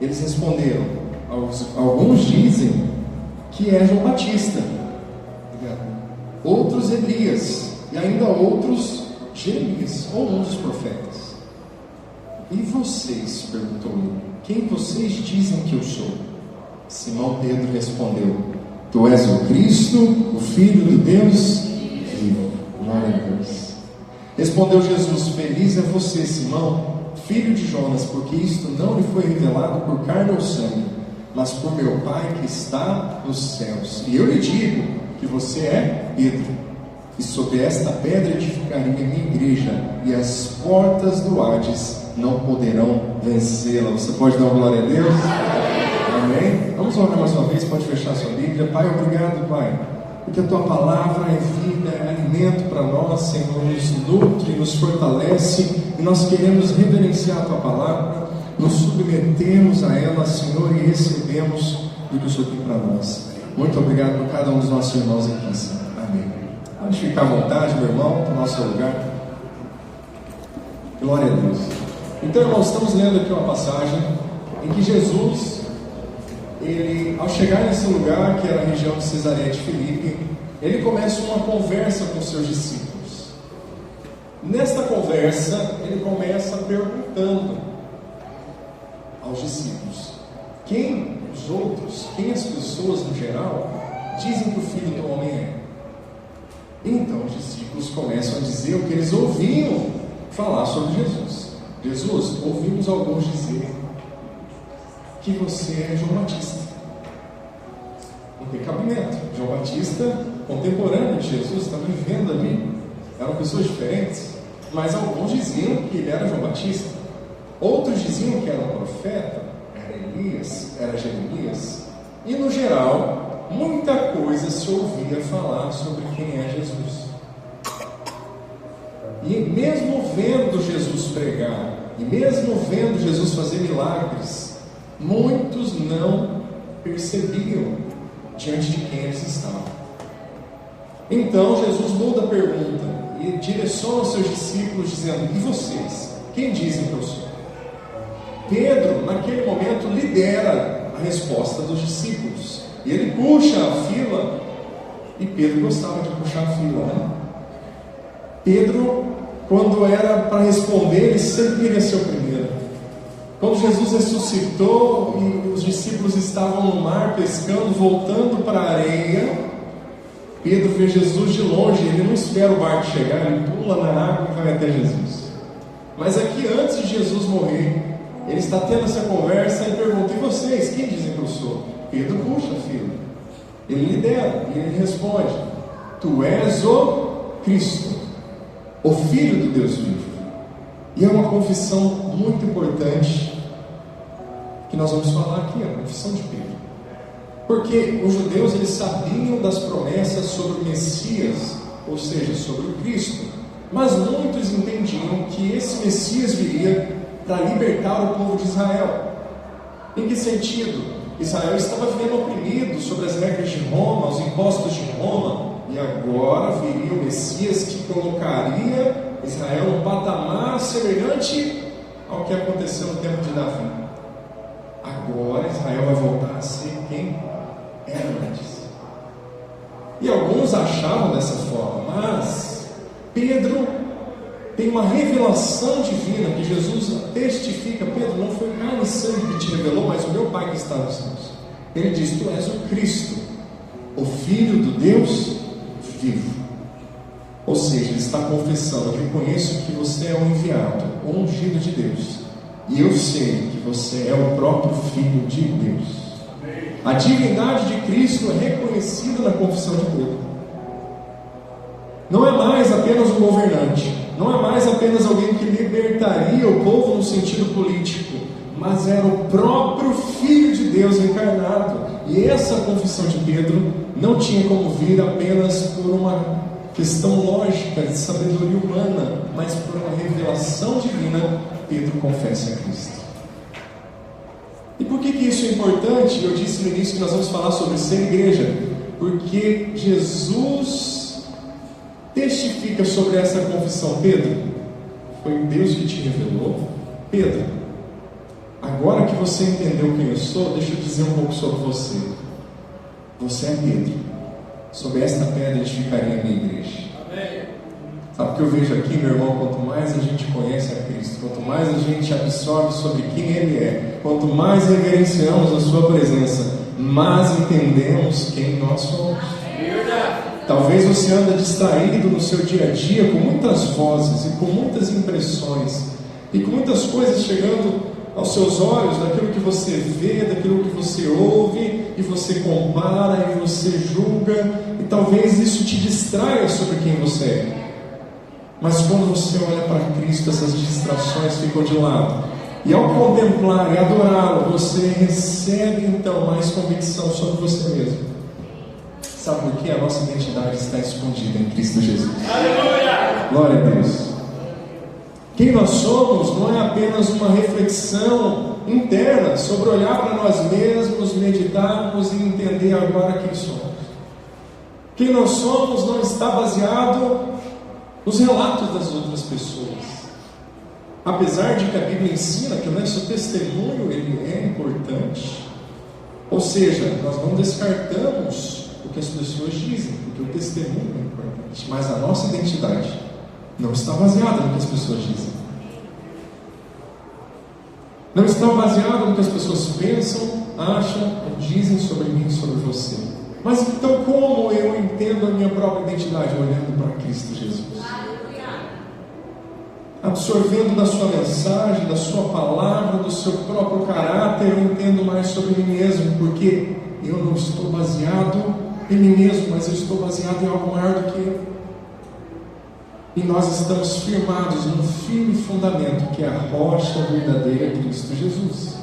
Eles responderam: alguns dizem que é João Batista, outros Elias, e ainda outros Jeremias, ou um dos profetas. E vocês, perguntou-lhe, quem vocês dizem que eu sou? Simão Pedro respondeu: Tu és o Cristo, o Filho de Deus vivo. Glória a Deus. Respondeu Jesus: Feliz é você, Simão, filho de Jonas, porque isto não lhe foi revelado por carne ou sangue, mas por meu Pai que está nos céus. E eu lhe digo que você é Pedro, e sobre esta pedra edificarei a minha igreja, e as portas do Hades não poderão vencê-la. Você pode dar uma glória a Deus? Amém? Vamos orar mais uma vez, pode fechar sua Bíblia. Pai, obrigado, Pai, porque a Tua palavra é vida, é alimento para nós, Senhor, nos nutre, nos fortalece, e nós queremos reverenciar a Tua palavra, nos submetemos a ela, Senhor, e recebemos do que o Senhor tem para nós. Muito obrigado por cada um dos nossos irmãos aqui, Senhor. Amém. Pode ficar à vontade, meu irmão, para o nosso lugar. Glória a Deus. Então, irmãos, estamos lendo aqui uma passagem em que Jesus, ele, ao chegar nesse lugar, que era a região de Cesareia de Filipe, ele começa uma conversa com seus discípulos. Nesta conversa, ele começa perguntando aos discípulos: quem os outros, quem as pessoas no geral, dizem que o Filho do Homem é? Então os discípulos começam a dizer o que eles ouviam falar sobre Jesus. Jesus, ouvimos alguns dizer que você é João Batista. Não tem cabimento. João Batista, contemporâneo de Jesus, está vivendo ali. Eram pessoas diferentes, mas alguns diziam que ele era João Batista. Outros diziam que era um profeta, era Elias, era Jeremias. E no geral, muita coisa se ouvia falar sobre quem é Jesus. E mesmo vendo Jesus pregar, e mesmo vendo Jesus fazer milagres, muitos não percebiam diante de quem eles estavam. Então Jesus muda a pergunta e direciona os seus discípulos dizendo: e vocês? Quem dizem que eu sou? Pedro, naquele momento, lidera a resposta dos discípulos. E ele puxa a fila, e Pedro gostava de puxar a fila, né? Pedro, quando era para responder, ele sempre queria ser o primeiro. Quando Jesus ressuscitou e os discípulos estavam no mar pescando, voltando para a areia, Pedro vê Jesus de longe, ele não espera o barco chegar, ele pula na água e vai até Jesus. Mas aqui, antes de Jesus morrer, ele está tendo essa conversa e pergunta: e vocês, quem dizem que eu sou? Pedro puxa a fila, ele lidera e ele responde: Tu és o Cristo, o Filho do Deus vivo. E é uma confissão muito importante que nós vamos falar aqui, a confissão de Pedro. Porque os judeus, eles sabiam das promessas sobre o Messias, ou seja, sobre o Cristo, mas muitos entendiam que esse Messias viria para libertar o povo de Israel. Em que sentido? Israel estava vivendo oprimido sobre as regras de Roma, os impostos de Roma, e agora viria o Messias que colocaria Israel num patamar semelhante ao que aconteceu no tempo de Davi. Agora Israel vai voltar a ser quem era antes. E alguns achavam dessa forma, mas Pedro tem uma revelação divina que Jesus testifica: Pedro, não foi carne e sangue que te revelou, mas o meu Pai que está nos céus. Ele diz: Tu és o Cristo, o Filho do Deus vivo. Ou seja, ele está confessando: eu reconheço que você é o enviado, o ungido de Deus, e eu sei que você é o próprio Filho de Deus. A divindade de Cristo é reconhecida na confissão de Pedro. Não é mais apenas um governante, não é mais apenas alguém que libertaria o povo no sentido político, mas era o próprio Filho de Deus encarnado. E essa confissão de Pedro não tinha como vir apenas por uma questão lógica, de sabedoria humana, mas por uma revelação divina. Pedro confessa a Cristo. E por que isso é importante? Eu disse no início que nós vamos falar sobre ser igreja, porque Jesus testifica sobre essa confissão: Pedro, foi Deus que te revelou. Pedro, a agora que você entendeu quem eu sou, deixa eu dizer um pouco sobre você. Você é Pedro. Sobre esta pedra edificaria a minha igreja. Amém. Sabe o que eu vejo aqui, meu irmão? Quanto mais a gente conhece a Cristo, quanto mais a gente absorve sobre quem Ele é, quanto mais reverenciamos a Sua presença, mais entendemos quem nós somos. Talvez você anda distraído no seu dia a dia com muitas vozes e com muitas impressões e com muitas coisas chegando aos seus olhos, daquilo que você vê, daquilo que você ouve, e você compara, e você julga, e talvez isso te distraia sobre quem você é. Mas quando você olha para Cristo, essas distrações ficam de lado, e ao contemplar e adorá-lo, você recebe então mais convicção sobre você mesmo. Sabe por quê? A nossa identidade está escondida em Cristo Jesus. Aleluia! Glória a Deus. Quem nós somos não é apenas uma reflexão interna sobre olhar para nós mesmos, meditarmos e entender agora quem somos. Quem nós somos não está baseado nos relatos das outras pessoas. Apesar de que a Bíblia ensina que o nosso testemunho ele é importante, ou seja, nós não descartamos o que as pessoas dizem, porque o testemunho é importante, mas a nossa identidade não está baseada no que as pessoas dizem. Não está baseada no que as pessoas pensam, acham ou dizem sobre mim e sobre você. Mas então como eu entendo a minha própria identidade? Olhando para Cristo Jesus. Absorvendo da sua mensagem, da sua palavra, do seu próprio caráter, eu entendo mais sobre mim mesmo, porque eu não estou baseado em mim mesmo, mas eu estou baseado em algo maior do que eu. E nós estamos firmados num firme fundamento, que é a rocha verdadeira, Cristo Jesus.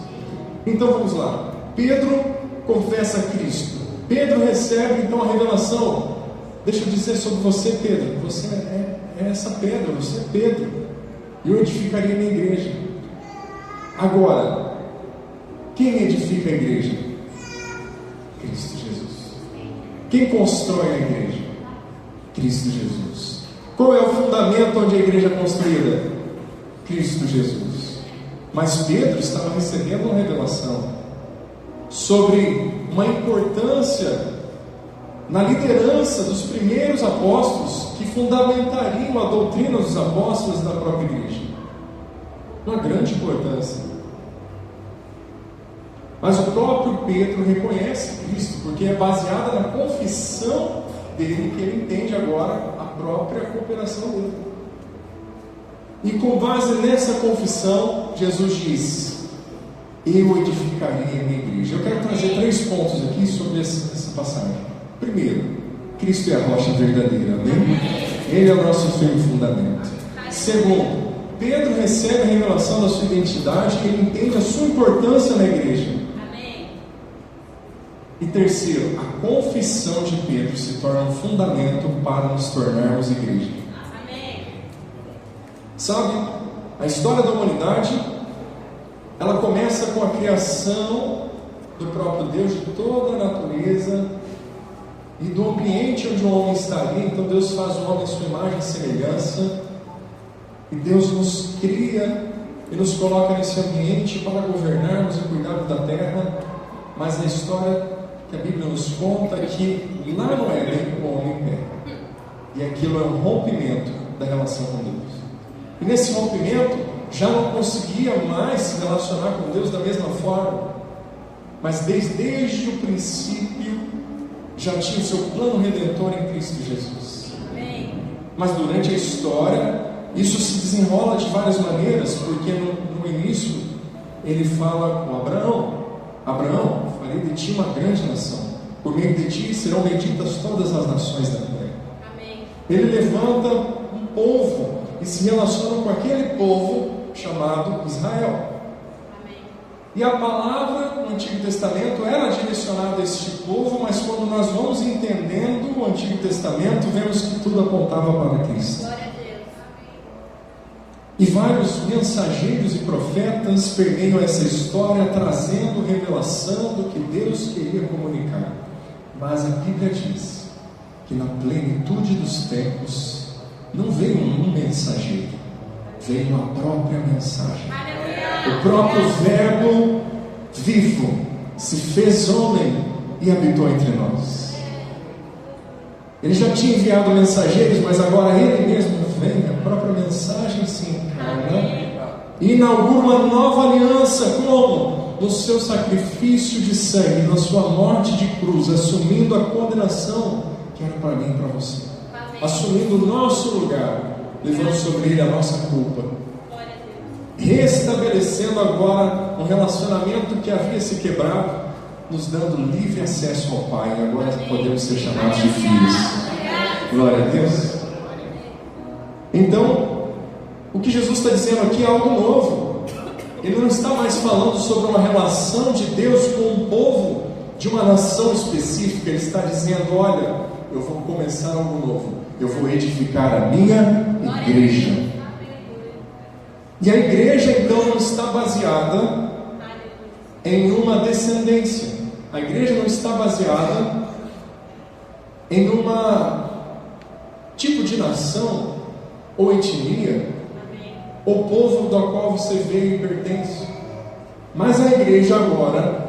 Então vamos lá. Pedro confessa a Cristo. Pedro recebe então a revelação. Deixa eu dizer sobre você, Pedro. Você é essa pedra, você é Pedro. E eu edificaria a minha igreja. Agora, quem edifica a igreja? Cristo Jesus. Quem constrói a igreja? Cristo Jesus. Qual é o fundamento onde a igreja é construída? Cristo Jesus. Mas Pedro estava recebendo uma revelação sobre uma importância na liderança dos primeiros apóstolos que fundamentariam a doutrina dos apóstolos da própria igreja. Uma grande importância. Mas o próprio Pedro reconhece Cristo, porque é baseada na confissão dele que ele entende agora a própria cooperação dele. E com base nessa confissão, Jesus diz: eu edificarei a minha igreja. Eu quero trazer 3 pontos aqui sobre essa passagem. Primeiro, Cristo é a rocha verdadeira, amém? Ele é o nosso firme fundamento. Segundo, Pedro recebe a revelação da sua identidade e ele entende a sua importância na igreja. E terceiro, a confissão de Pedro se torna um fundamento para nos tornarmos igreja. Amém. Sabe, a história da humanidade, ela começa com a criação do próprio Deus de toda a natureza e do ambiente onde o homem estaria. Então Deus faz o homem à sua imagem e semelhança, e Deus nos cria e nos coloca nesse ambiente para governarmos e cuidarmos da terra. Mas a história que a Bíblia nos conta que lá no Éden o homem peca, e aquilo é um rompimento da relação com Deus. E nesse rompimento já não conseguia mais se relacionar com Deus da mesma forma, mas desde o princípio já tinha o seu plano redentor em Cristo Jesus. Amém. Mas durante a história isso se desenrola de várias maneiras, porque no início ele fala com Abraão, farei de ti uma grande nação, por meio de ti serão benditas todas as nações da terra. Amém. Ele levanta um povo e se relaciona com aquele povo chamado Israel. Amém. E a palavra no Antigo Testamento era direcionada a este povo, mas quando nós vamos entendendo o Antigo Testamento, vemos que tudo apontava para Cristo. Glória a Deus. E vários mensageiros e profetas permeiam essa história, trazendo revelação do que Deus queria comunicar. Mas a Bíblia diz que na plenitude dos tempos não veio um mensageiro, veio a própria mensagem. Aleluia! O próprio Verbo vivo se fez homem e habitou entre nós. Ele já tinha enviado mensageiros, mas agora Ele mesmo vem, a própria mensagem se encarna e inaugura uma nova aliança. Como? No seu sacrifício de sangue, na sua morte de cruz, assumindo a condenação que era para mim e para você, assumindo o nosso lugar, levando sobre Ele a nossa culpa, restabelecendo agora um relacionamento que havia se quebrado, nos dando livre acesso ao Pai. Agora podemos ser chamados de filhos. Glória a Deus. Então, o que Jesus está dizendo aqui é algo novo. Ele não está mais falando sobre uma relação de Deus com um povo de uma nação específica. Ele está dizendo: olha, eu vou começar algo novo. Eu vou edificar a minha igreja. E a igreja então não está baseada em uma descendência. A igreja não está baseada em uma tipo de nação ou etnia ou povo do qual você veio e pertence. Mas a igreja agora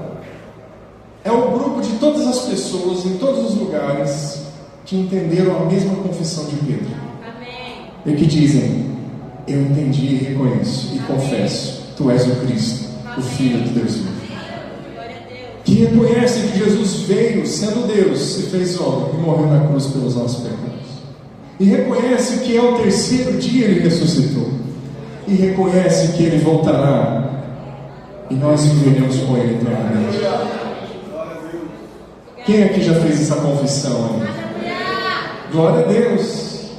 é o grupo de todas as pessoas em todos os lugares que entenderam a mesma confissão de Pedro. E que dizem: eu entendi e reconheço e confesso, tu és o Cristo, o Filho de Deus vivo. Que reconhecem que Jesus veio, sendo Deus, se fez homem e morreu na cruz pelos nossos pecados. E reconhece que ao terceiro dia Ele ressuscitou. E reconhece que Ele voltará e nós viveremos com Ele eternamente. Quem aqui já fez essa confissão aí? Glória a Deus.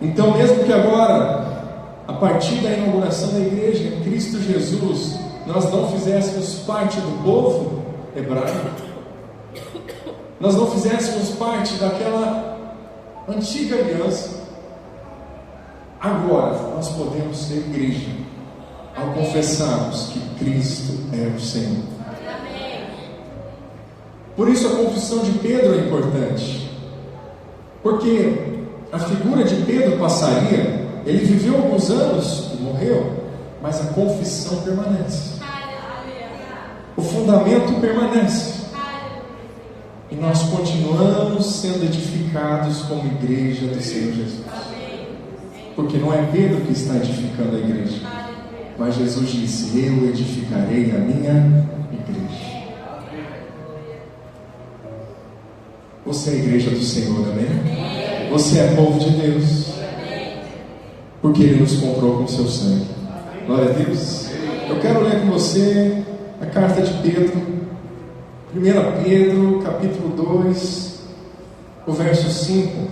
Então, mesmo que agora, a partir da inauguração da igreja em Cristo Jesus, nós não fizéssemos parte do povo hebraico, nós não fizéssemos parte daquela antiga aliança, agora nós podemos ser igreja ao confessarmos que Cristo é o Senhor. Por isso a confissão de Pedro é importante, porque a figura de Pedro passaria, ele viveu alguns anos e morreu, mas a confissão permanece. O fundamento permanece. E nós continuamos sendo edificados como igreja do Senhor Jesus. Porque não é Pedro que está edificando a igreja, mas Jesus disse: eu edificarei a minha igreja. Você é a igreja do Senhor, amém? Você é povo de Deus, porque Ele nos comprou com o seu sangue. Glória a Deus. Eu quero ler com você a carta de Pedro, 1 Pedro, capítulo 2, o verso 5.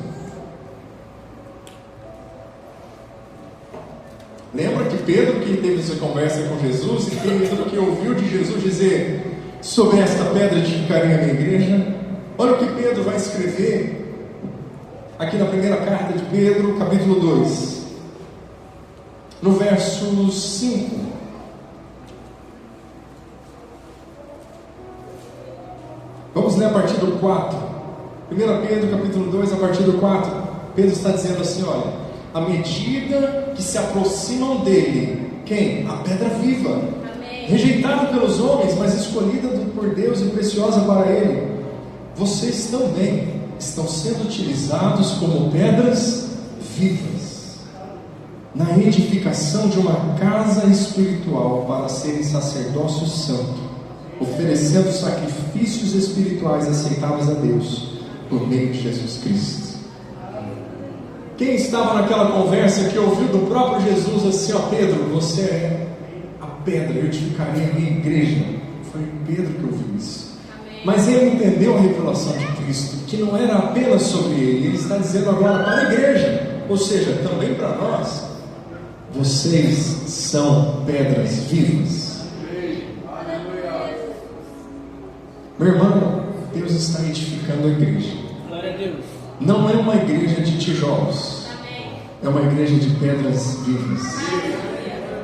Lembra que Pedro que teve essa conversa com Jesus, e Pedro que ouviu de Jesus dizer: sobre esta pedra edificarei a minha igreja? Olha o que Pedro vai escrever aqui na primeira carta de Pedro, capítulo 2, no verso 5. Vamos ler a partir do 4. 1 Pedro capítulo 2, a partir do 4. Pedro está dizendo assim: olha, à medida que se aproximam dele, quem? A pedra viva, amém, rejeitada pelos homens, mas escolhida por Deus e preciosa para Ele, vocês também estão sendo utilizados como pedras vivas na edificação de uma casa espiritual, para serem sacerdócio santo, oferecendo sacrifícios espirituais aceitáveis a Deus por meio de Jesus Cristo. Quem estava naquela conversa que ouviu do próprio Jesus assim: ó, Pedro, você é a pedra, eu edificarei a minha igreja? Foi Pedro que ouviu isso. Amém. Mas ele entendeu a revelação de Cristo, que não era apenas sobre ele. Ele está dizendo agora para a igreja, ou seja, também para nós: vocês são pedras vivas. Meu irmão, Deus está edificando a igreja. Glória a Deus. Não é uma igreja de tijolos, é uma igreja de pedras vivas.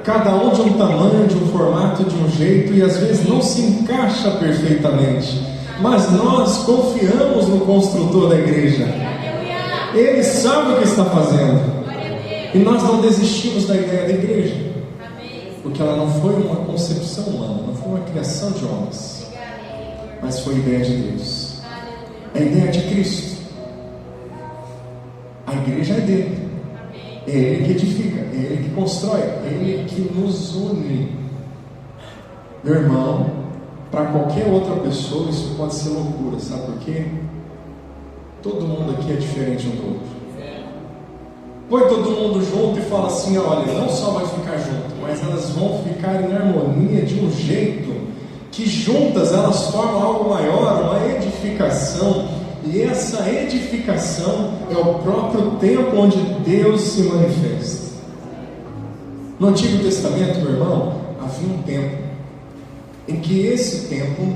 Cada um de um tamanho, de um formato, de um jeito, e às vezes não se encaixa perfeitamente, mas nós confiamos no construtor da igreja. Ele sabe o que está fazendo, e nós não desistimos da ideia da igreja. Porque ela não foi uma concepção humana, não foi uma criação de homens, mas foi a ideia de Deus. É a ideia de Cristo. A igreja é dele. É Ele que edifica, é Ele que constrói, é Ele que nos une. Meu irmão, para qualquer outra pessoa isso pode ser loucura, sabe por quê? Todo mundo aqui é diferente um do outro. Põe todo mundo junto e fala assim: olha, não só vai ficar junto, mas elas vão ficar em harmonia de um jeito que juntas elas formam algo maior, uma edificação. E essa edificação é o próprio templo onde Deus se manifesta. No Antigo Testamento, meu irmão, havia um templo, em que esse templo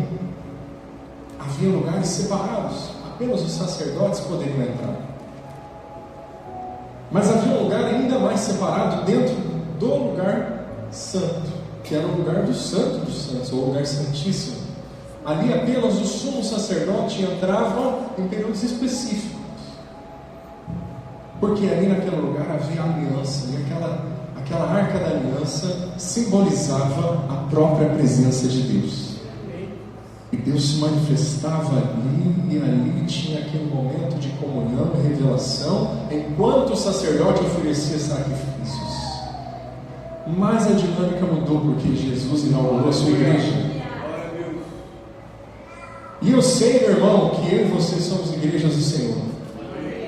havia lugares separados, apenas os sacerdotes poderiam entrar. Mas havia um lugar ainda mais separado dentro do lugar santo, que era o lugar do Santo dos Santos, ou o lugar santíssimo. Ali apenas o sumo sacerdote entrava em períodos específicos, porque ali naquele lugar havia aliança, e aquela arca da aliança simbolizava a própria presença de Deus. E Deus se manifestava ali, e ali tinha aquele momento de comunhão e revelação, enquanto o sacerdote oferecia sacrifícios. Mas a dinâmica mudou porque Jesus inaugurou a sua igreja. E eu sei, meu irmão, que eu e você somos igrejas do Senhor,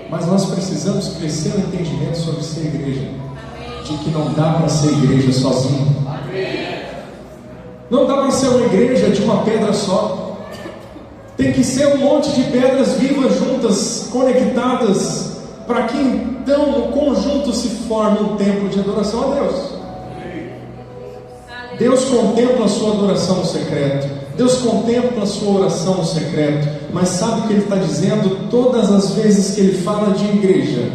mas nós precisamos crescer no entendimento sobre ser igreja, de que não dá para ser igreja sozinho. Não dá para ser uma igreja de uma pedra só. Tem que ser um monte de pedras vivas juntas, conectadas, para que então no conjunto se forme um templo de adoração a Deus. Deus contempla a sua adoração no secreto. Deus contempla a sua oração no secreto. Mas sabe o que Ele está dizendo? Todas as vezes que Ele fala de igreja,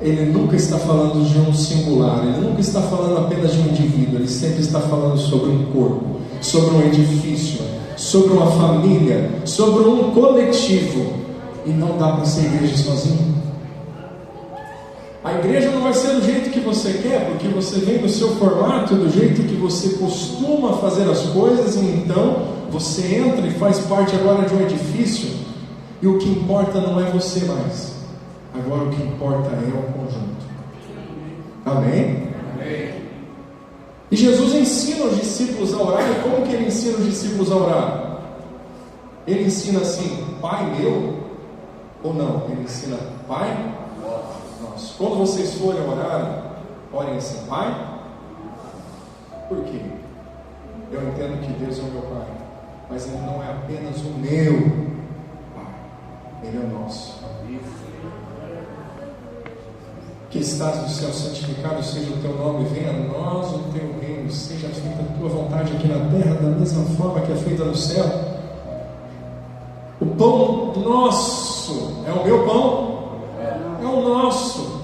Ele nunca está falando de um singular, Ele nunca está falando apenas de um indivíduo, Ele sempre está falando sobre um corpo, sobre um edifício, sobre uma família, sobre um coletivo. E não dá para ser igreja sozinho. A igreja não vai ser do jeito que você quer, porque você vem do seu formato, do jeito que você costuma fazer as coisas, e então você entra e faz parte agora de um edifício, e o que importa não é você mais. Agora o que importa é o conjunto. Amém? Amém. E Jesus ensina os discípulos a orar. E como que Ele ensina os discípulos a orar? Ele ensina assim: Pai meu, ou não? Ele ensina Pai nosso. Quando vocês forem orar, orem assim: Pai. Por quê? Eu entendo que Deus é o meu Pai, mas Ele não é apenas o meu Pai, Ele é o nosso. Que estás no céu, santificado seja o teu nome, venha a nós o teu reino, seja feita a tua vontade aqui na terra, da mesma forma que é feita no céu. O pão nosso é o meu pão, é o nosso.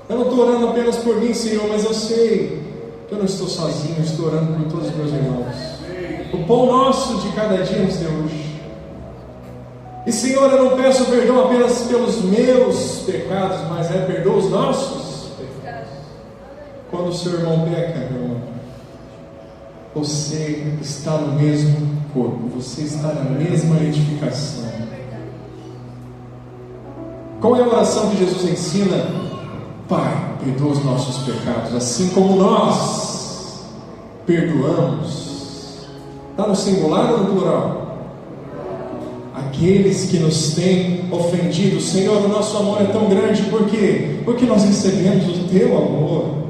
Eu não estou orando apenas por mim, Senhor, mas eu sei que eu não estou sozinho, eu estou orando por todos os meus irmãos. O pão nosso de cada dia nos dê hoje. E Senhor, eu não peço perdão apenas pelos meus pecados, mas perdoa os nossos pecados. Quando o seu irmão peca, meu irmão, você está no mesmo corpo, você está na mesma edificação. Qual é a oração que Jesus ensina? Pai, perdoa os nossos pecados, assim como nós perdoamos. Está no singular ou no plural? Aqueles que nos têm ofendido. Senhor, o nosso amor é tão grande, por quê? Porque nós recebemos o teu amor.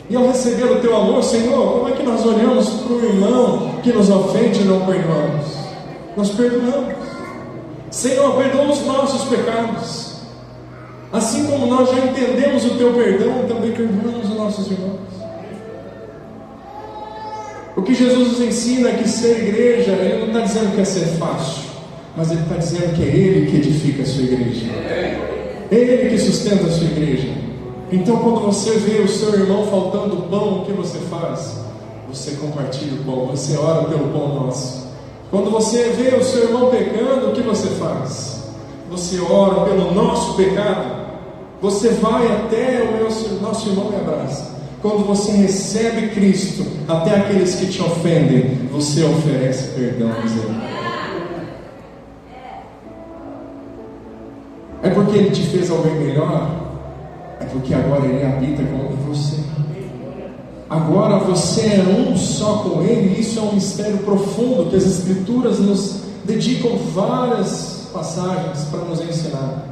E ao receber o teu amor, Senhor, como é que nós olhamos para o irmão que nos ofende e não perdoamos? Nós perdoamos. Senhor, perdoa os nossos pecados, assim como nós já entendemos o teu perdão, também perdoamos os nossos irmãos. O que Jesus nos ensina é que ser igreja, Ele não está dizendo que é ser fácil, mas Ele está dizendo que é Ele que edifica a sua igreja, Ele que sustenta a sua igreja. Então quando você vê o seu irmão faltando pão, o que você faz? Você compartilha o pão, você ora pelo pão nosso. Quando você vê o seu irmão pecando, o que você faz? Você ora pelo nosso pecado. Você vai até o nosso irmão e abraça. Quando você recebe Cristo, até aqueles que te ofendem, você oferece perdão e misericórdia. É porque Ele te fez alguém melhor? É porque agora Ele habita em você. Agora você é um só com Ele. Isso é um mistério profundo que as Escrituras nos dedicam várias passagens para nos ensinar.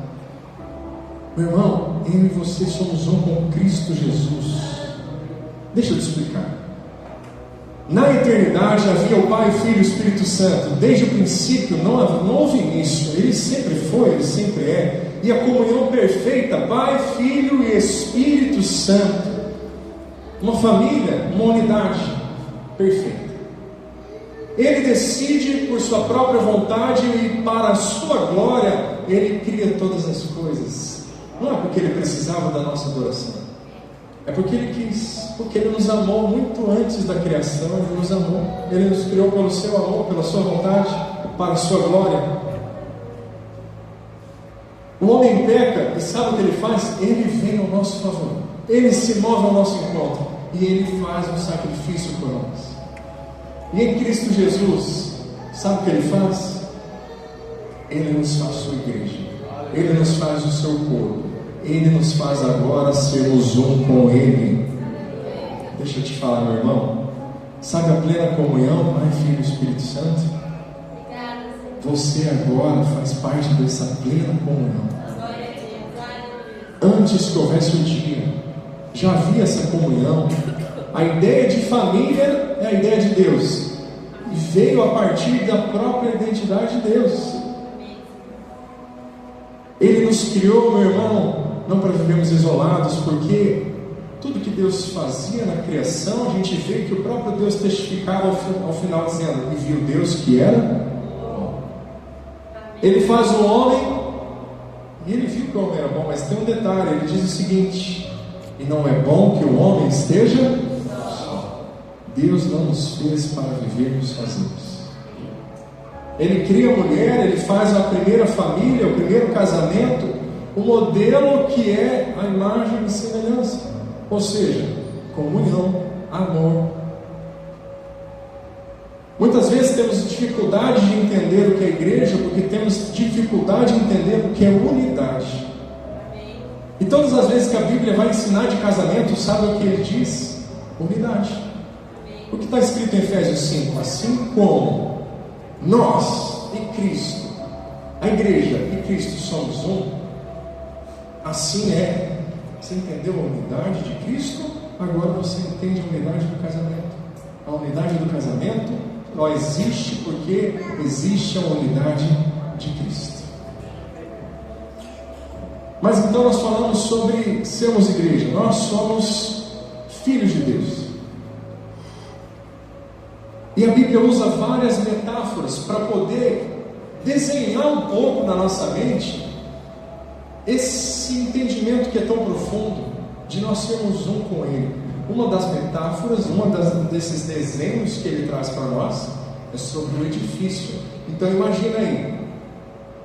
Meu irmão, eu e você somos um com Cristo Jesus. Deixa eu te explicar. Na eternidade havia o Pai, Filho e Espírito Santo. Desde o princípio não houve início. Ele sempre foi, Ele sempre é. E a comunhão perfeita, Pai, Filho e Espírito Santo. Uma família, uma unidade perfeita. Ele decide por sua própria vontade e para a sua glória, Ele cria todas as coisas. Não é porque Ele precisava da nossa adoração. É porque Ele quis, porque Ele nos amou muito antes da criação. Ele nos amou, Ele nos criou pelo seu amor, pela sua vontade, para a sua glória. O homem peca e sabe o que ele faz? Ele vem ao nosso favor, Ele se move ao nosso encontro e Ele faz um sacrifício por nós. E em Cristo Jesus, sabe o que Ele faz? Ele nos faz sua igreja, Ele nos faz o seu corpo, Ele nos faz agora sermos um com Ele. Deixa eu te falar, meu irmão, sabe a plena comunhão, Pai, Filho e Espírito Santo? Você agora faz parte dessa plena comunhão. Antes que houvesse um dia, já havia essa comunhão. A ideia de família é a ideia de Deus, e veio a partir da própria identidade de Deus. Ele nos criou, meu irmão, não para vivermos isolados, porque tudo que Deus fazia na criação, a gente vê que o próprio Deus testificava ao final dizendo: e viu Deus que era bom. Ele faz o homem, e Ele viu que o homem era bom, mas tem um detalhe, Ele diz o seguinte: e não é bom que o homem esteja só. Deus não nos fez para vivermos sozinhos. Ele cria a mulher, Ele faz a primeira família, o primeiro casamento, o modelo que é a imagem e semelhança, ou seja, comunhão, amor. Muitas vezes temos dificuldade de entender o que é igreja, porque temos dificuldade de entender o que é unidade. E todas as vezes que a Bíblia vai ensinar de casamento, sabe o que Ele diz? Unidade. O que está escrito em Efésios 5? Assim como nós e Cristo, a igreja e Cristo somos um, assim é. Você entendeu a unidade de Cristo? Agora você entende a unidade do casamento. A unidade do casamento só existe porque existe a unidade de Cristo. Mas então nós falamos sobre sermos igreja. Nós somos filhos de Deus. E a Bíblia usa várias metáforas para poder desenhar um pouco na nossa mente esse entendimento que é tão profundo de nós sermos um com Ele. Uma das metáforas, desses desenhos que Ele traz para nós é sobre o edifício. Então imagina aí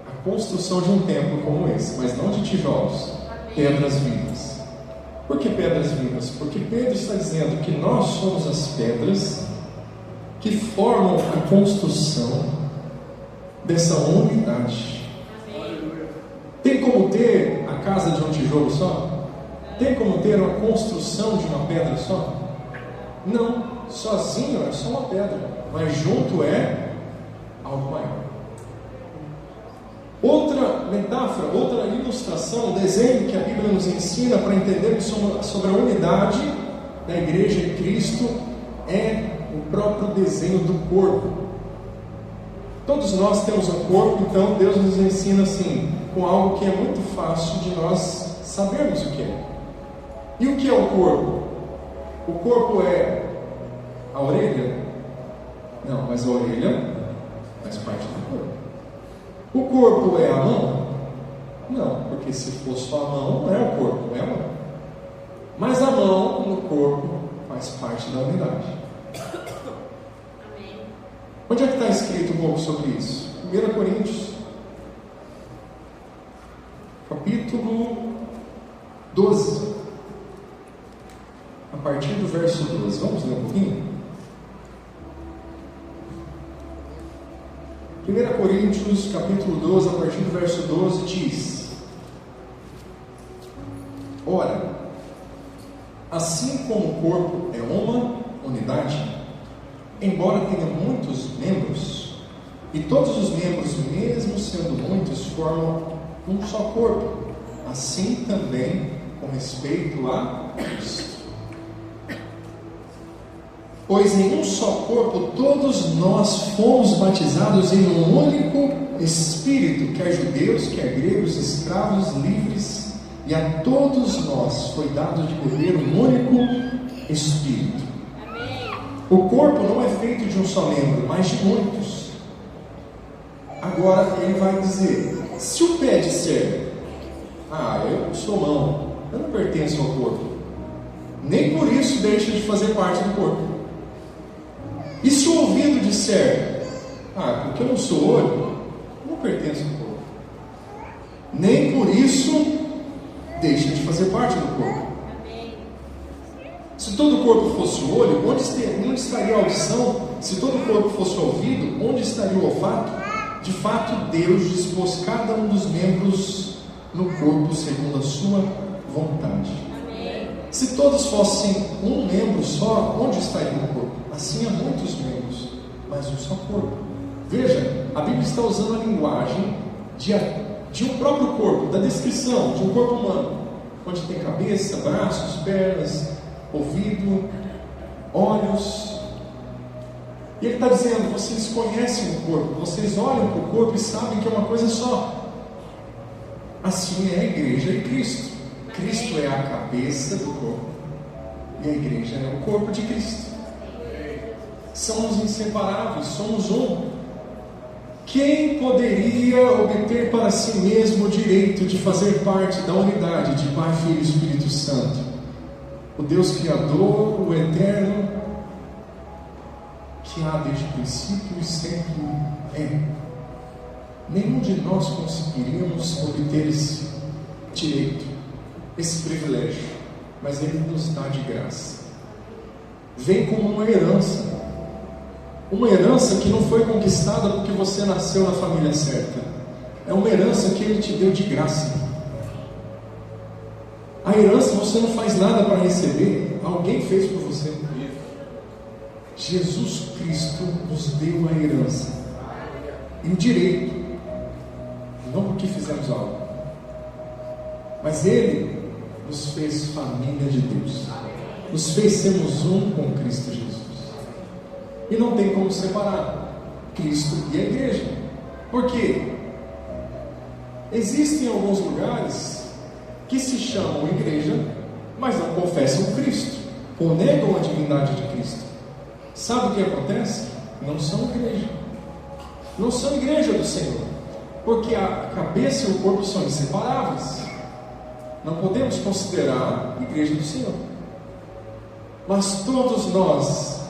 a construção de um templo como esse, mas não de tijolos, pedras vivas. Por que pedras vivas? Porque Pedro está dizendo que nós somos as pedras que formam a construção dessa unidade. Tem como ter a casa de um tijolo só? Tem como ter uma construção de uma pedra só? Não, sozinho é só uma pedra, mas junto é algo maior. Outra metáfora, outra ilustração, desenho que a Bíblia nos ensina para entendermos sobre a unidade da igreja em Cristo é o próprio desenho do corpo. Todos nós temos um corpo, então Deus nos ensina assim, com algo que é muito fácil de nós sabermos o que é. E o que é o corpo? O corpo é a orelha? Não, mas a orelha faz parte do corpo. O corpo é a mão? Não, porque se for só a mão, não é o corpo, é a mão. Mas a mão no corpo faz parte da unidade. Onde é que está escrito um pouco sobre isso? 1 Coríntios, capítulo 12, a partir do verso 12. Vamos ler um pouquinho? 1 Coríntios, capítulo 12, a partir do verso 12, diz: Ora, assim como o corpo é uma unidade, embora tenha muitos membros, e todos os membros, mesmo sendo muitos, formam um só corpo, assim também com respeito a Cristo. Pois em um só corpo todos nós fomos batizados em um único Espírito, quer judeus, quer gregos, escravos, livres, e a todos nós foi dado de beber um único Espírito. Amém. O corpo não é feito de um só membro, mas de muitos. Agora ele vai dizer: se o pé disser, eu sou mão, eu não pertenço ao corpo, nem por isso deixa de fazer parte do corpo. E se o ouvido disser, porque eu não sou olho, eu não pertenço ao corpo, nem por isso deixa de fazer parte do corpo. Se todo o corpo fosse o olho, onde estaria a audição? Se todo o corpo fosse o ouvido, onde estaria o olfato? De fato, Deus dispôs cada um dos membros no corpo segundo a sua vontade. Se todos fossem um membro só, onde estaria o corpo? Assim há muitos membros, mas um só corpo. Veja, a Bíblia está usando a linguagem de um próprio corpo, da descrição de um corpo humano, onde tem cabeça, braços, pernas, ouvido, olhos. E ele está dizendo: vocês conhecem o corpo, vocês olham para o corpo e sabem que é uma coisa só. Assim é a igreja e Cristo. Cristo é a cabeça do corpo e a igreja é o corpo de Cristo. Somos inseparáveis, somos um. Quem poderia obter para si mesmo o direito de fazer parte da unidade de Pai, Filho e Espírito Santo? O Deus Criador, o Eterno, que há desde o princípio e sempre é. Nenhum de nós conseguiríamos obter esse direito, esse privilégio, mas Ele nos dá de graça. Vem como uma herança que não foi conquistada porque você nasceu na família certa. É uma herança que Ele te deu de graça. A herança você não faz nada para receber, alguém fez por você. Jesus Cristo nos deu a herança e o direito, não porque fizemos algo, mas Ele nos fez família de Deus, nos fez sermos um com Cristo Jesus. E não tem como separar Cristo e a igreja. Por quê? Existem alguns lugares que se chamam igreja, mas não confessam Cristo, ou negam a divindade de Cristo. Sabe o que acontece? Não são igreja. Não são igreja do Senhor, porque a cabeça e o corpo são inseparáveis. Não podemos considerar igreja do Senhor. Mas todos nós,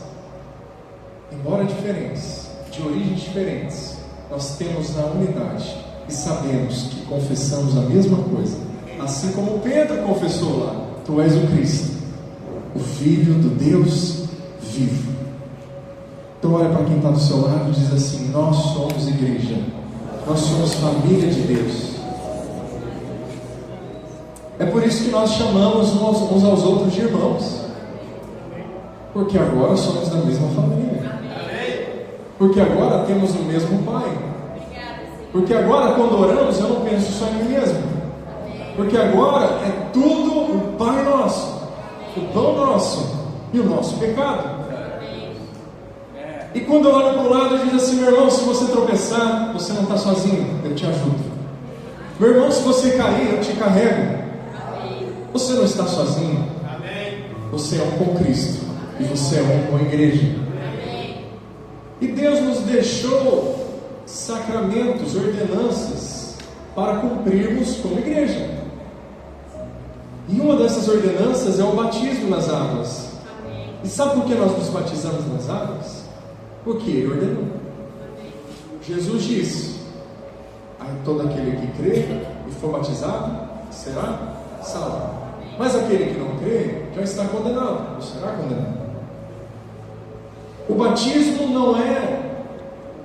embora diferentes, de origens diferentes, nós temos a unidade e sabemos que confessamos a mesma coisa. Assim como Pedro confessou lá: Tu és o Cristo, o Filho do Deus vivo. Então olha para quem está do seu lado e diz assim: nós somos igreja, nós somos família de Deus. É por isso que nós chamamos uns aos outros de irmãos, porque agora somos da mesma família, porque agora temos o mesmo Pai, porque agora quando oramos eu não penso só em mim mesmo, porque agora é tudo o Pai nosso, o pão nosso e o nosso pecado. E quando eu olho para o lado e diz assim: meu irmão, se você tropeçar, você não está sozinho, eu te ajudo. Meu irmão, se você cair, eu te carrego. Você não está sozinho. Você é um com Cristo e você é um com a igreja. E Deus nos deixou sacramentos, ordenanças para cumprirmos como igreja. E uma dessas ordenanças é o batismo nas águas. E sabe por que nós nos batizamos nas águas? Porque Ele ordenou. Jesus disse: todo aquele que crê e for batizado será salvo. Mas aquele que não crê já está condenado, ou será condenado. O batismo não é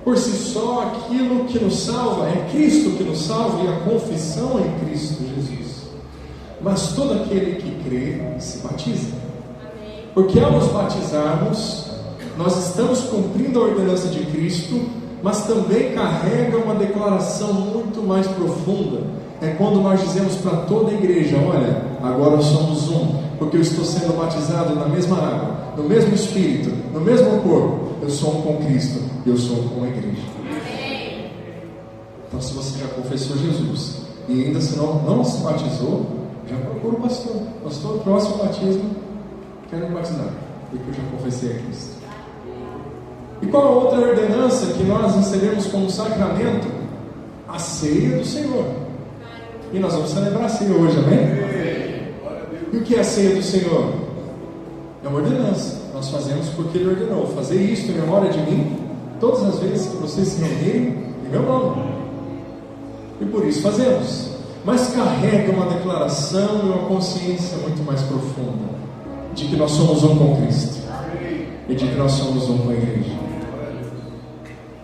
por si só aquilo que nos salva, é Cristo que nos salva e a confissão em Cristo Jesus. Mas todo aquele que crê se batiza. Porque ao nos batizarmos, nós estamos cumprindo a ordenança de Cristo, mas também carrega uma declaração muito mais profunda. É quando nós dizemos para toda a igreja: olha, agora somos um, porque eu estou sendo batizado na mesma água, no mesmo Espírito, no mesmo corpo. Eu sou um com Cristo e eu sou um com a igreja. Então, se você já confessou Jesus e ainda se não se batizou, já procura o pastor. Pastor, próximo batismo, quero me batizar, porque eu já confessei a Cristo. E qual a outra ordenança que nós recebemos como sacramento? A ceia do Senhor. E nós vamos celebrar a ceia hoje, amém? E o que é a ceia do Senhor? É uma ordenança. Nós fazemos porque Ele ordenou. Fazer isto em memória de mim, todas as vezes que vocês se reunirem em meu nome. E por isso fazemos. Mas carrega uma declaração e uma consciência muito mais profunda de que nós somos um com Cristo e de que nós somos um com a igreja.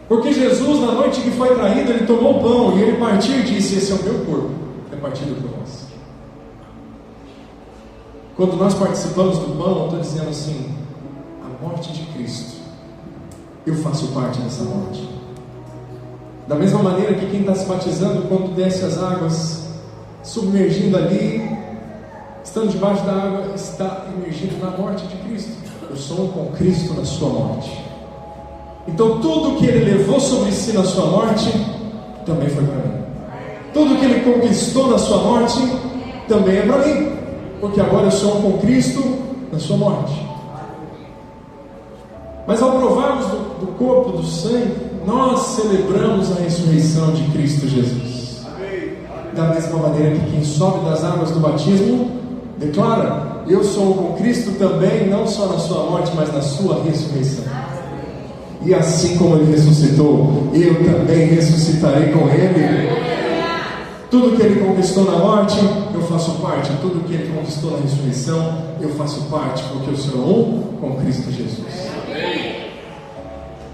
Porque Jesus, na noite que foi traído, Ele tomou o pão e Ele partiu e disse: esse é o meu corpo, é partido por nós. Quando nós participamos do pão, eu estou dizendo assim: a morte de Cristo, eu faço parte dessa morte. Da mesma maneira que quem está se batizando, quando desce as águas, submergindo ali, estando debaixo da água, está emergindo na morte de Cristo. Eu sou um com Cristo na sua morte. Então tudo que Ele levou sobre si na sua morte, também foi para mim. Tudo que Ele conquistou na sua morte, também é para mim. Porque agora eu sou um com Cristo na sua morte. Mas ao provarmos do corpo, do sangue, nós celebramos a ressurreição de Cristo Jesus. Da mesma maneira que quem sobe das águas do batismo declara: eu sou um com Cristo também, não só na sua morte, mas na sua ressurreição. E assim como Ele ressuscitou, eu também ressuscitarei com Ele. Tudo que Ele conquistou na morte, eu faço parte. Tudo que Ele conquistou na ressurreição, eu faço parte, porque eu sou um com Cristo Jesus.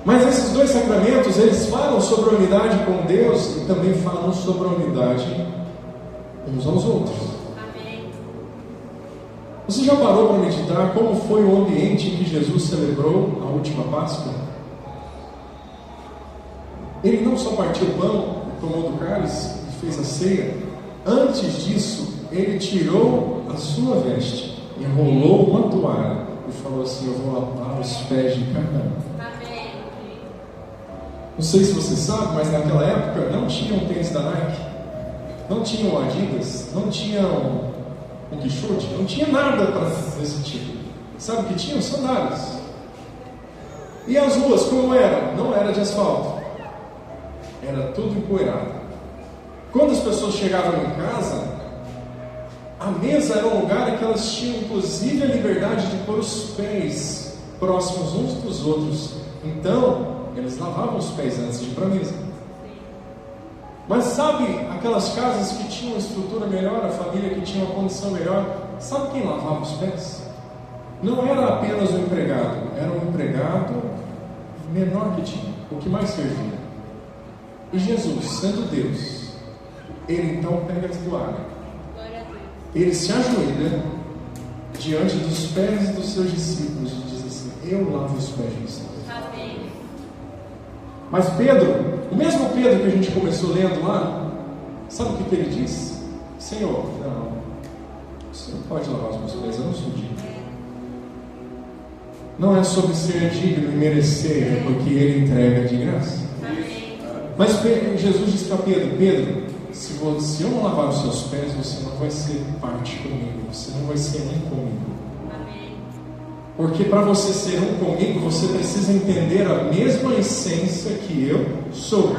Mas esses dois sacramentos, eles falam sobre a unidade com Deus e também falam sobre a unidade uns aos outros. Você já parou para meditar como foi o ambiente em que Jesus celebrou a última Páscoa? Ele não só partiu o pão, tomou do cálice e fez a ceia. Antes disso, Ele tirou a sua veste, enrolou uma toalha e falou assim: eu vou lavar os pés de cada um. Não sei se você sabe, mas naquela época não tinham tênis da Nike, não tinham Adidas, não tinham um Quixote, não tinha nada desse tipo. Sabe o que tinham? Sandálias. E as ruas como eram? Não era de asfalto, era tudo empoeirado. Quando as pessoas chegavam em casa, a mesa era um lugar em que elas tinham inclusive a liberdade de pôr os pés próximos uns dos outros. Então eles lavavam os pés antes de ir para a mesa. Mas sabe aquelas casas que tinham uma estrutura melhor, a família que tinha uma condição melhor, sabe quem lavava os pés? Não era apenas o empregado, era um empregado menor que tinha, o que mais servia. E Jesus, sendo Deus, Ele então pega a toalha, Ele se ajoelha diante dos pés dos seus discípulos e diz assim: eu lavo os pés de vocês. Mas Pedro, o mesmo Pedro que a gente começou lendo lá, sabe o que ele disse? Senhor, não, o Senhor pode lavar os meus pés, eu não sou digno. Não é sobre ser digno e merecer, é porque Ele entrega de graça. Mas Jesus disse para Pedro: Pedro, se eu não lavar os seus pés, você não vai ser parte comigo, você não vai ser um comigo. Porque para você ser um comigo, você precisa entender a mesma essência que eu sou.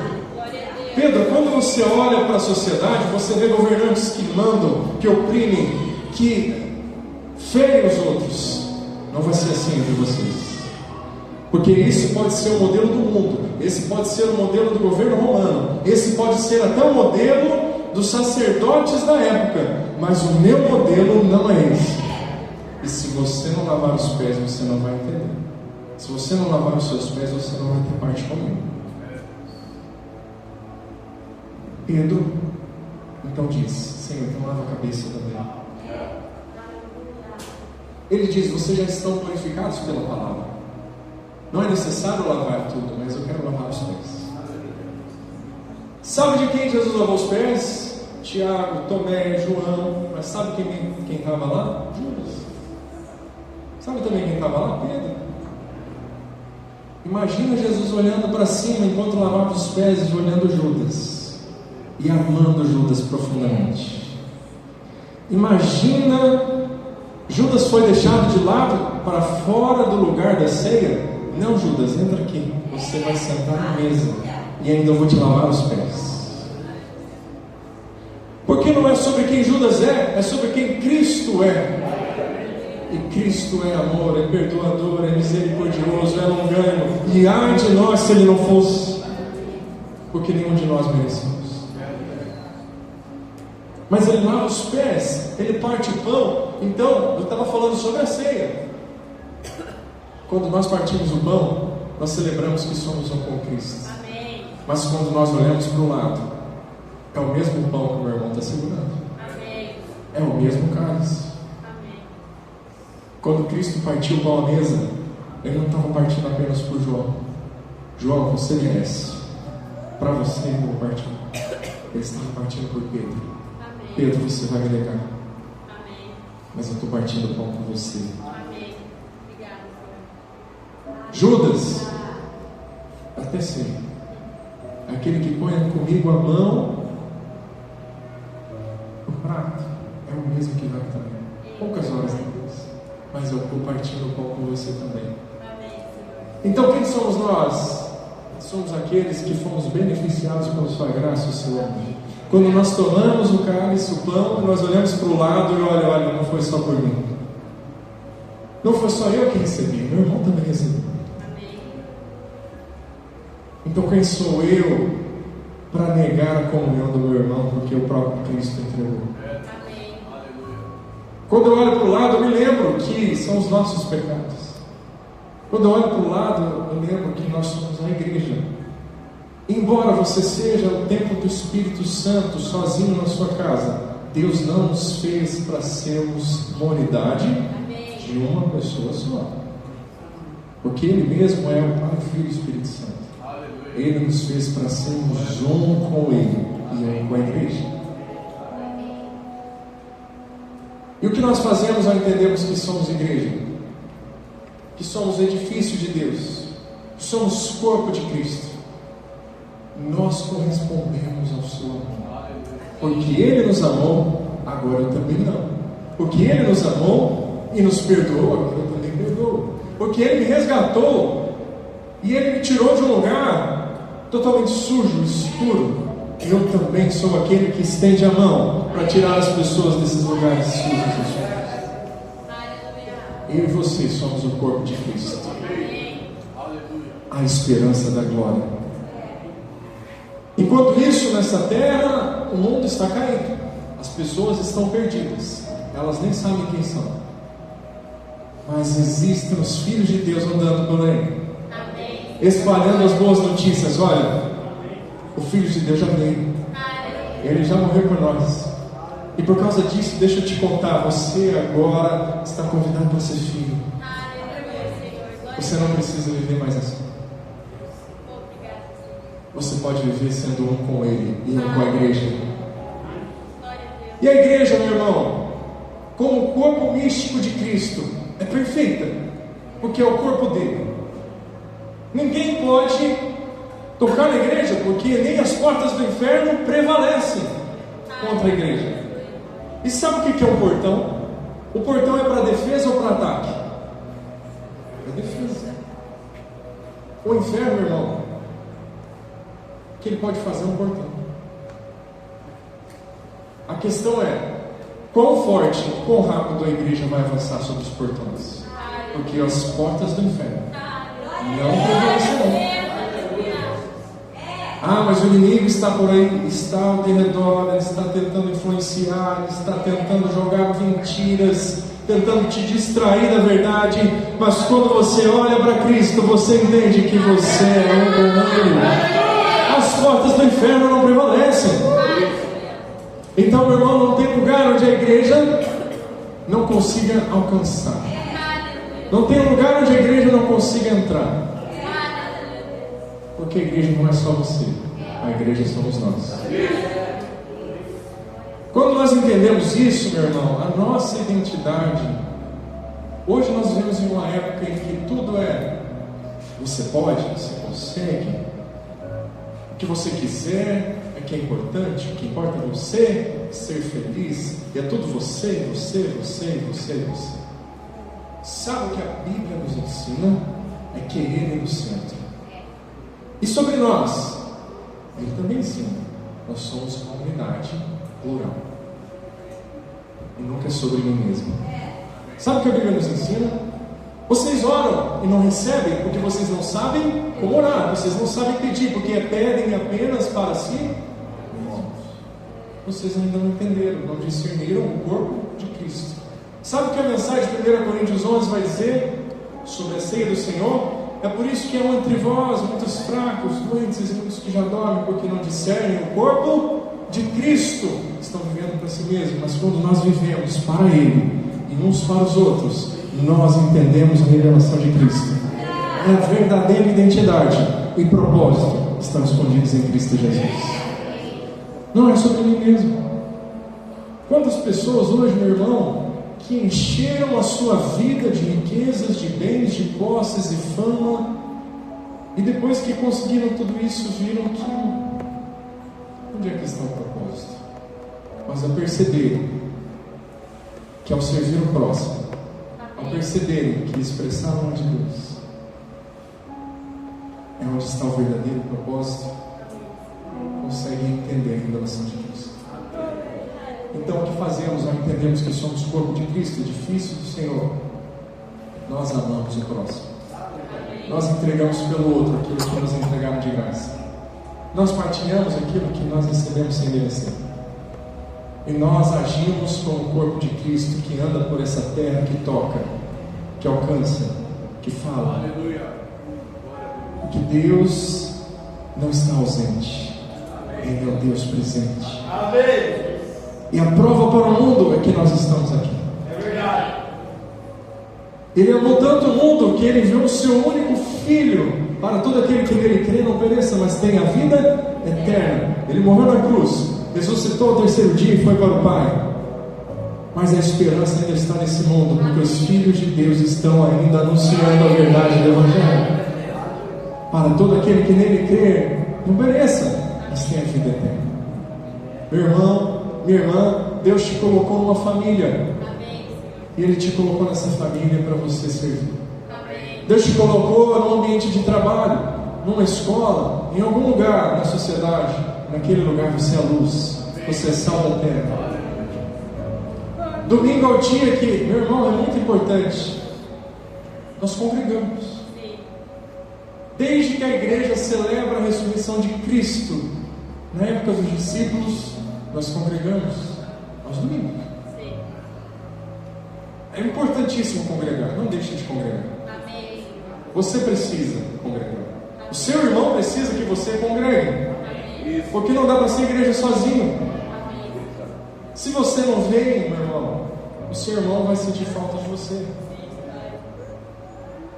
Pedro, quando você olha para a sociedade, você vê governantes que mandam, que oprimem, que ferem os outros. Não vai ser assim entre vocês. Porque esse pode ser o modelo do mundo, esse pode ser o modelo do governo romano, esse pode ser até o modelo dos sacerdotes da época, mas o meu modelo não é esse. E se você não lavar os pés, você não vai entender. Se você não lavar os seus pés, você não vai ter parte comigo. Pedro então diz: Senhor, então lava a cabeça também. Ele diz: vocês já estão purificados pela palavra. Não é necessário lavar tudo, mas eu quero lavar os pés. Sabe de quem Jesus lavou os pés? Tiago, Tomé, João. Mas sabe quem estava lá? Judas. Sabe também quem estava lá? Pedro. Imagina Jesus olhando para cima enquanto lavava os pés e olhando Judas e amando Judas profundamente. Imagina, Judas foi deixado de lado para fora do lugar da ceia. Não, Judas, entra aqui, você vai sentar na mesa e ainda eu vou te lavar os pés. Porque não é sobre quem Judas é sobre quem Cristo é. E Cristo é amor, é perdoador, é misericordioso, é longânimo. E ai de nós se Ele não fosse, porque nenhum de nós merecemos. Mas Ele lava os pés, Ele parte o pão. Então, eu estava falando sobre a ceia. Quando nós partimos o pão, nós celebramos que somos um com Cristo. Amém. Mas quando nós olhamos para o lado, é o mesmo pão que o meu irmão está segurando. Amém. É o mesmo cálice. Amém. Quando Cristo partiu o pão à mesa, Ele não estava partindo apenas por João. João, você merece. Para você eu vou partir. Ele estava partindo por Pedro. Amém. Pedro, você vai me negar. Amém. Mas eu estou partindo o pão com você. Amém. Obrigado. Judas, até sei, aquele que põe comigo a mão no prato, é o mesmo que vai também. Poucas horas depois, mas eu estou partindo o pão com você também. Então quem somos nós? Somos aqueles que fomos beneficiados pela sua graça e o seu amor. Quando nós tomamos o cálice, o pão, nós olhamos para o lado e olha, não foi só por mim. Não foi só eu que recebi, meu irmão também recebeu. Então quem sou eu para negar a comunhão do meu irmão, porque o próprio Cristo entregou? Amém. Quando eu olho para o lado, eu me lembro que são os nossos pecados. Quando eu olho para o lado, eu me lembro que nós somos a igreja. Embora você seja o templo do Espírito Santo sozinho na sua casa, Deus não nos fez para sermos uma unidade de uma pessoa só. Porque Ele mesmo é o Pai, Filho e Espírito Santo. Ele nos fez para sermos um com Ele e um com a igreja. E o que nós fazemos ao entendermos que somos igreja? Que somos edifício de Deus, que somos corpo de Cristo. Nós correspondemos ao seu amor. Porque Ele nos amou, agora eu também amo. Porque Ele nos amou e nos perdoou, agora eu também perdoo. Porque Ele me resgatou e Ele me tirou de um lugar totalmente sujo, escuro. Eu também sou aquele que estende a mão para tirar as pessoas desses lugares sujos e escuros. Eu e você somos o corpo de Cristo, a esperança da glória. Enquanto isso, nessa terra, o mundo está caindo, as pessoas estão perdidas, elas nem sabem quem são, mas existem os filhos de Deus andando por aí, espalhando as boas notícias. Olha, o Filho de Deus já veio, Ele já morreu por nós. E por causa disso, deixa eu te contar, você agora está convidado para ser filho. Você não precisa viver mais assim. Você pode viver sendo um com Ele e um com a igreja. E a igreja, meu irmão, como o corpo místico de Cristo, é perfeita, porque é o corpo dele. Ninguém pode tocar na igreja, porque nem as portas do inferno prevalecem contra a igreja. E sabe o que é um portão? O portão é para defesa ou para ataque? É defesa. O inferno, irmão, o que ele pode fazer é um portão. A questão é, quão forte, quão rápido a igreja vai avançar sobre os portões? Porque as portas do inferno não prevalecerão. Ah, mas o inimigo está por aí, está ao redor, ele está tentando influenciar, ele está tentando jogar mentiras, tentando te distrair da verdade. Mas quando você olha para Cristo, você entende que você é um com Ele. As portas do inferno não prevalecem. Então, meu irmão, não tem lugar onde a igreja não consiga alcançar. Não tem lugar onde a igreja não consiga entrar. Porque a igreja não é só você, a igreja somos nós. Quando nós entendemos isso, meu irmão, a nossa identidade, hoje nós vivemos em uma época em que tudo é você pode, você consegue, o que você quiser é que é importante, o que importa é você ser feliz, e é tudo você. Sabe o que a Bíblia nos ensina? É querer ir no centro. E sobre nós, ele também ensina. Nós somos uma unidade plural. E nunca é sobre mim mesmo. Sabe o que a Bíblia nos ensina? Vocês oram e não recebem porque vocês não sabem como orar. Vocês não sabem pedir porque pedem apenas para si mesmos. Vocês ainda não entenderam, não discerniram o corpo de Cristo. Sabe o que a mensagem de 1 Coríntios 11 vai dizer sobre a ceia do Senhor? É por isso que há entre vós muitos fracos, doentes e muitos que já dormem, porque não discernem o corpo de Cristo. Estão vivendo para si mesmos, mas quando nós vivemos para Ele e uns para os outros, nós entendemos a revelação de Cristo. É a verdadeira identidade e propósito estão escondidos em Cristo Jesus. Não é sobre mim mesmo. Quantas pessoas hoje, meu irmão, que encheram a sua vida de riquezas, de bens, de posses e fama, e depois que conseguiram tudo isso, viram que onde é que está o propósito? Mas a perceberem que ao servir o próximo, ao perceberem que expressar o nome de Deus é onde está o verdadeiro propósito, conseguem entender a revelação de Cristo. Então, o que fazemos ao entendermos que somos corpo de Cristo, edifício do Senhor? Nós amamos o próximo. Nós entregamos pelo outro aquilo que nos entregaram de graça. Nós partilhamos aquilo que nós recebemos sem merecer. E nós agimos como o corpo de Cristo que anda por essa terra, que toca, que alcança, que fala. Que Deus não está ausente. Ele é o Deus presente. Amém. E a prova para o mundo é que nós estamos aqui. É verdade. Ele amou tanto o mundo que ele enviou o seu único filho para todo aquele que nele crê não pereça, mas tenha a vida eterna. Ele morreu na cruz, ressuscitou ao terceiro dia e foi para o Pai. Mas a esperança ainda está nesse mundo, porque os filhos de Deus estão ainda anunciando a verdade do Evangelho. Para todo aquele que nele crê não pereça, mas tenha a vida eterna. Meu irmão, minha irmã, Deus te colocou numa família. Amém. E Ele te colocou nessa família para você servir. Amém. Deus te colocou num ambiente de trabalho, numa escola, em algum lugar na sociedade. Naquele lugar você é a luz, você é sal da terra. Domingo é o dia que, meu irmão, é muito importante. Nós congregamos. Desde que a igreja celebra a ressurreição de Cristo, na época dos discípulos, nós congregamos aos domingos. Sim. É importantíssimo congregar, não deixe de congregar. Amém. Você precisa congregar. Amém. O seu irmão precisa que você congregue. Amém. Porque não dá para ser igreja sozinho. Amém. Se você não vem, meu irmão, o seu irmão vai sentir falta de você.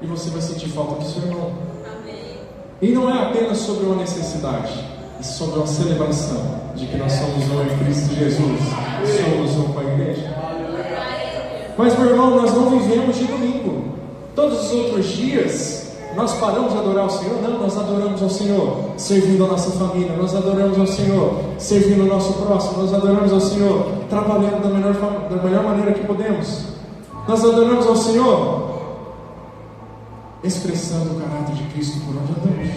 E você vai sentir falta do seu irmão. Amém. E não é apenas sobre uma necessidade, é sobre uma celebração de que nós somos um em Cristo Jesus, somos um com a igreja. Mas, meu irmão, nós não vivemos de domingo. Todos os outros dias nós paramos de adorar o Senhor? Não, nós adoramos ao Senhor servindo a nossa família, nós adoramos ao Senhor servindo o nosso próximo, nós adoramos ao Senhor trabalhando da melhor maneira que podemos, nós adoramos ao Senhor expressando o caráter de Cristo por onde andamos.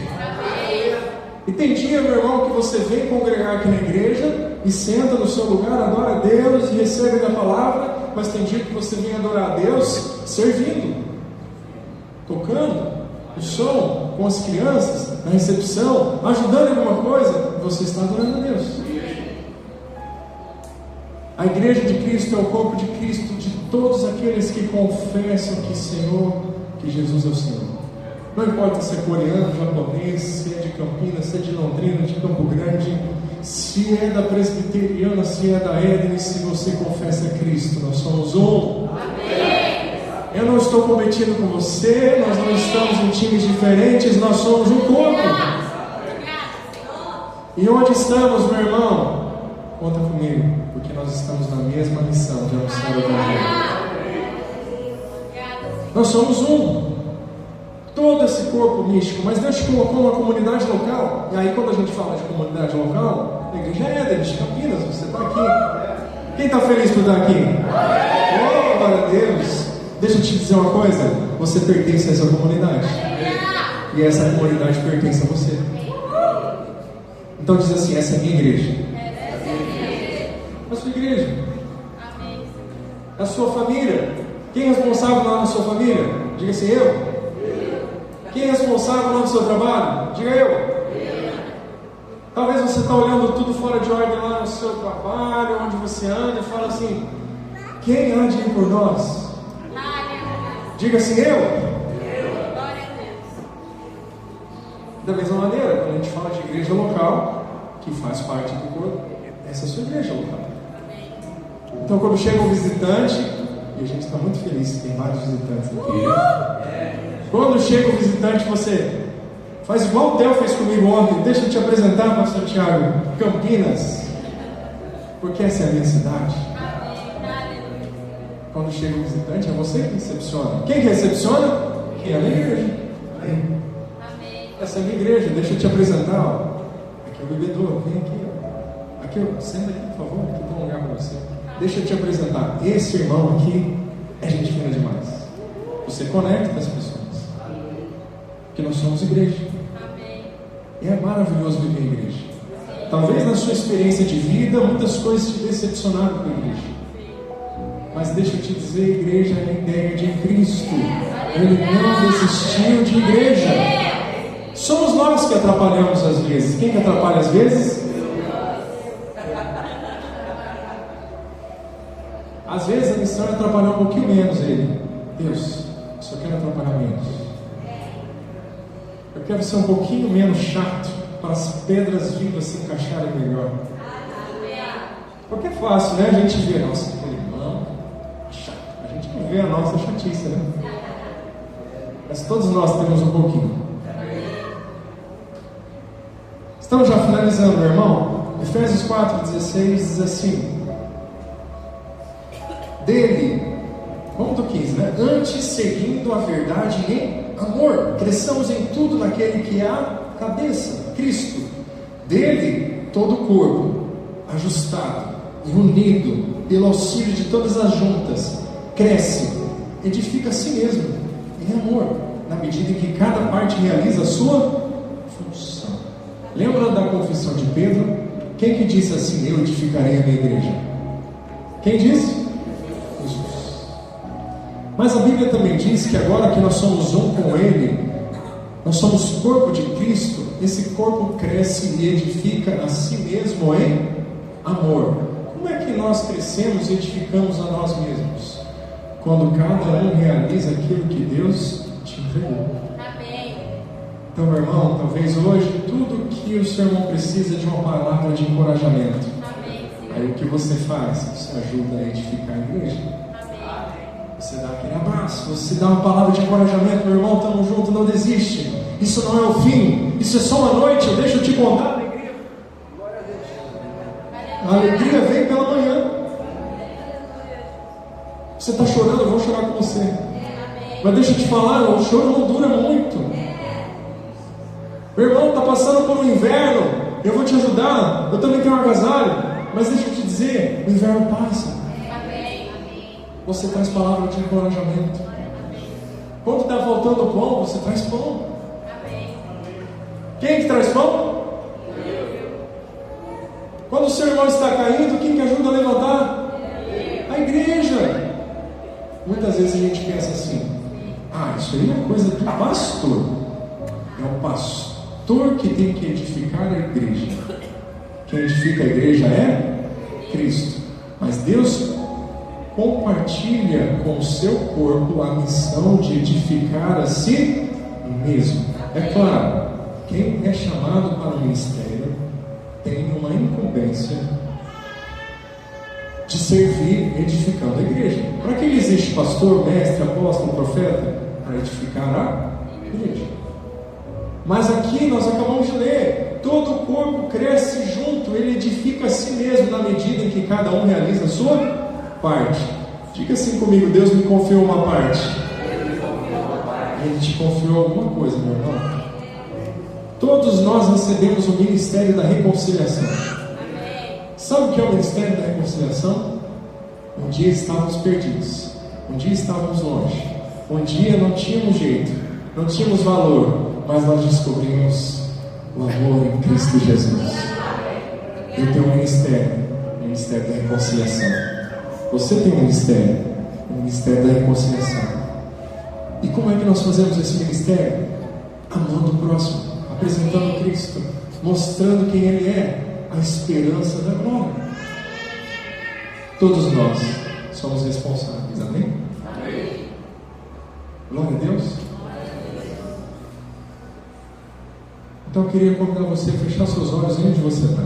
E tem dia, meu irmão, que você vem congregar aqui na igreja e senta no seu lugar, adora a Deus e recebe a palavra, mas tem dia que você vem adorar a Deus servindo, tocando, o som, com as crianças, na recepção, ajudando em alguma coisa, você está adorando a Deus. A igreja de Cristo é o corpo de Cristo, de todos aqueles que confessam que Senhor, que Jesus é o Senhor. Não importa se é coreano, japonês, se é de Campinas, se é de Londrina, de Campo Grande, se é da Presbiteriana, se é da Éden, se você confessa Cristo, nós somos um. Amém. Eu não estou competindo com você, nós não estamos em times diferentes, nós somos um corpo. E onde estamos, meu irmão? Conta comigo, porque nós estamos na mesma missão de anunciar o Evangelho. Nós somos um. Todo esse corpo místico, mas Deus te colocou uma comunidade local. E aí, quando a gente fala de comunidade local, a igreja é Éden, de Campinas, você está aqui. Quem está feliz por estar aqui? Oh, glória a Deus! Deixa eu te dizer uma coisa: você pertence a essa comunidade, e essa comunidade pertence a você. Então, diz assim: essa é a minha igreja. A sua igreja, a sua família. Quem é responsável lá na sua família? Diga assim: eu. Quem é responsável lá no seu trabalho? Diga eu. Talvez você está olhando tudo fora de ordem lá no seu trabalho, onde você anda, e fala assim: quem há de ir por nós? Diga assim: eu. Da mesma maneira, quando a gente fala de igreja local, que faz parte do corpo, essa é a sua igreja local. Então, quando chega um visitante, e a gente está muito feliz que tem vários visitantes aqui. Quando chega um visitante, você faz igual o Theo fez comigo ontem: deixa eu te apresentar, pastor Tiago, Campinas, porque essa é a minha cidade. Quando chega um visitante, é você que recepciona. Quem que recepciona? Quem é a minha igreja. Essa é a minha igreja, deixa eu te apresentar. Ó. Aqui é o bebedouro, vem aqui. Ó. Aqui, ó. Senta aqui, por favor, aqui tem um lugar para você. Deixa eu te apresentar. Esse irmão aqui é gente fina demais. Você conecta com as pessoas. Porque nós somos igreja. E é maravilhoso viver em igreja. Talvez na sua experiência de vida muitas coisas te decepcionaram com a igreja. Mas deixa eu te dizer, igreja é a ideia de Cristo. Ele não desistiu de igreja. Somos nós que atrapalhamos às vezes. Quem que atrapalha às vezes? Às vezes a missão é atrapalhar um pouquinho menos ele. Deus, eu só quero atrapalhar menos. Eu quero ser um pouquinho menos chato, para as pedras vivas se encaixarem melhor. Porque é fácil, né? A gente vê, nossa, aquele irmão chato. A gente não vê a nossa chatice, né? Mas todos nós temos um pouquinho. Estamos já finalizando, meu irmão. Efésios 4,16 diz assim: dele, vamos do 15, né? Antes, seguindo a verdade em amor, cresçamos em tudo naquele que é a cabeça, Cristo. Dele, todo o corpo, ajustado e unido pelo auxílio de todas as juntas, cresce, edifica a si mesmo em amor, na medida em que cada parte realiza a sua função. Lembra da confissão de Pedro? Quem que disse assim: eu edificarei a minha igreja? Quem disse? Jesus. Mas a Bíblia também diz que agora que nós somos um com Ele, nós somos corpo de Cristo, esse corpo cresce e edifica a si mesmo em amor. Como é que nós crescemos e edificamos a nós mesmos? Quando cada um realiza aquilo que Deus te entregou. Então, meu irmão, talvez hoje tudo que o seu irmão precisa é de uma palavra de encorajamento. Aí o que você faz? Você ajuda a edificar a igreja. Você dá aquele abraço, você dá uma palavra de encorajamento: meu irmão, estamos juntos, não desiste. Isso não é o fim, isso é só uma noite. Deixa eu te contar a alegria. A alegria vem pela manhã. Você está chorando, eu vou chorar com você. Mas deixa eu te falar, o choro não dura muito. Meu irmão está passando por um inverno, eu vou te ajudar. Eu também tenho um agasalho, mas deixa eu te dizer, o inverno passa. Você traz palavra de encorajamento. Quando está faltando pão, você traz pão. Quem que traz pão? Quando o seu irmão está caindo, quem que ajuda a levantar? A igreja. Muitas vezes a gente pensa assim: Isso aí é coisa do pastor. É o pastor que tem que edificar a igreja. Quem edifica a igreja é Cristo. Mas Deus compartilha com o seu corpo a missão de edificar a si mesmo. É claro, quem é chamado para o ministério tem uma incumbência de servir edificando a igreja. Para que existe pastor, mestre, apóstolo, profeta? Para edificar a igreja. Mas aqui nós acabamos de ler, todo o corpo cresce junto, ele edifica a si mesmo na medida em que cada um realiza a sua parte. Diga assim comigo: Deus me confiou uma parte. Ele te confiou alguma coisa, meu irmão. Todos nós recebemos o ministério da reconciliação. Sabe o que é o ministério da reconciliação? Um dia estávamos perdidos, um dia estávamos longe, um dia não tínhamos jeito, não tínhamos valor, mas nós descobrimos o amor em Cristo Jesus. Eu tenho um ministério, o ministério da reconciliação. Você tem um ministério, o ministério da reconciliação. E como é que nós fazemos esse ministério? Amando o próximo, apresentando Cristo, mostrando quem Ele é, a esperança da glória. Todos nós somos responsáveis, amém? Amém. Glória a Deus. Então eu queria convidar você a fechar seus olhos onde você está.